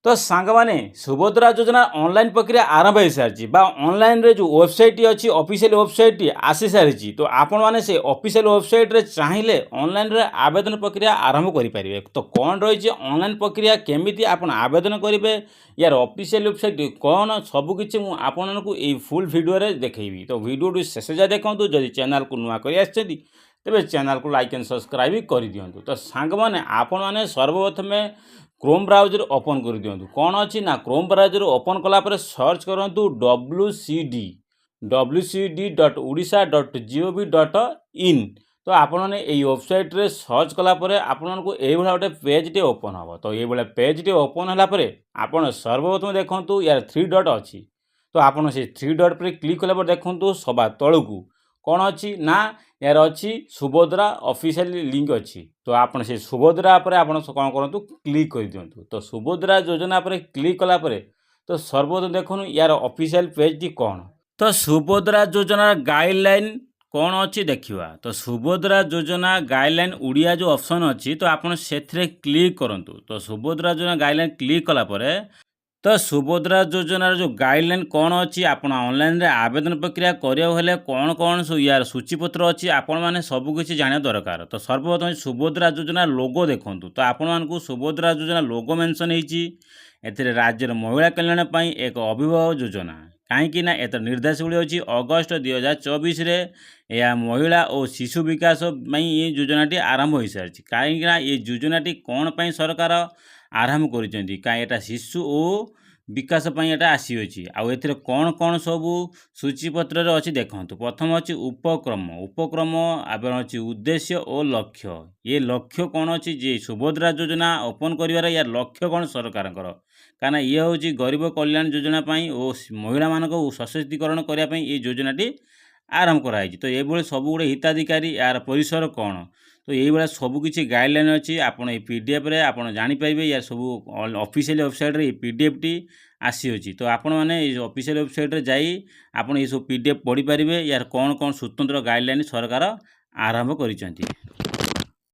तो सांग माने सुभद्रा योजना ऑनलाइन प्रक्रिया आरंभ हो सारी ऑनलाइन रे जो वेबसाइट अच्छी ऑफिशियल वेबसाइट आसी सारी तो आपण मैंने से ऑफिशियल वेबसाइट रे चाहिए ऑनलाइन रे आवेदन प्रक्रिया आरंभ करेंगे। तो कौन रही ऑनलाइन प्रक्रिया केमी आप आवेदन करेंगे यार ऑफिशियल वेबसाइट कौन सबकि मुझे फुल वीडियो देखी। तो वीडियो शेष जाए देखूँ जदि चैनल को नुआ कर तेरे चैनल को लाइक एंड सब्सक्राइब कर दिंतु। तो सांग मैंने आपण मैंने सर्वप्रथम क्रोम ब्राउजर ओपन कर दिंतु। कौन अच्छी ना क्रोम ब्राउजर ओपन कलापर सर्च करूँ wcd.odisha.gov.in। तो आपने ये वेबसाइट रे सर्च कलापर आपन को ये गोटे पेजटे ओपन हम। तो ये पेजटे ओपन होगापर आपड़ सर्वप्रथम देखूँ यार 3 डॉट अच्छी। तो आपड़ से 3 डॉट पर क्लिक कलापर देखूँ सभा तलू कौन अच्छी ना यार अच्छी सुभद्रा ऑफिशियल लिंक अच्छी। तो आप से सुभद्रा पर आप कौन करूँ क्लिक कर दिंतु। तो सुभद्रा योजना पर क्लिक कलापर तो सर्वप्रथम देखूँ यार ऑफिशियल पेज टी कौन। तो सुभद्रा योजना गाइडलाइन कौन अच्छी देखा। तो सुभद्रा योजना गाइडलाइन उड़िया जो ऑप्शन अच्छी तो आप क्लिक करूँ। तो सुभद्रा योजना गाइडलाइन क्लिक कलापर तो सुभद्रा योजनार जो गाइडलाइन कौन अच्छी आप ऑनलाइन रे आवेदन प्रक्रिया करें कौन कौन यार सूचीपत्र अच्छी आपण मैंने सबकि जाना दरकार। तो सर्वप्रथम सुभद्रा योजना लोगो देखूँ। तो आपण को सुभद्रा योजना लोगो मेंशन होती राज्यर महिला कल्याण पर एक अभिभावक योजना कहीं एत निर्देशावली अच्छी अगस्ट 2024 यह महिला और शिशु विकास ये योजनाटी आरंभ हो सारी। कहीं ये योजनाटी कौन पर सरकार आरंभ कर शिशु और विकास एटा आसी अच्छी आउ कौन कौन सबू सूचीपत्र अच्छी देखूँ। प्रथम अच्छी उपक्रम उपक्रम आगे अच्छी उद्देश्य और लक्ष्य। ये लक्ष्य कौन अच्छी जे सुभद्रा योजना ओपन कर यार लक्ष्य कौन सरकार कहीं ये हूँ गरीब कल्याण योजना और महिला मान सशक्तिकरण करने ये योजनाटी आरंभ कराई। तो ये सब गुड़े हिताधिकारी यार परिसर कौन। तो ये सबकि गाइडलाइन अच्छी आपड़ ये पीडीएफ रे आप जानीपर यार सब ऑफिशियल वेबसाइट रे पीडीएफ टी आसी अच्छी। तो आपण मैंने ऑफिशियल वेबसाइट रे जाई आप ये सब पीडीएफ पढ़ी पारे यार कौन कौन स्वतंत्र गाइडलाइन सरकार आरंभ कर।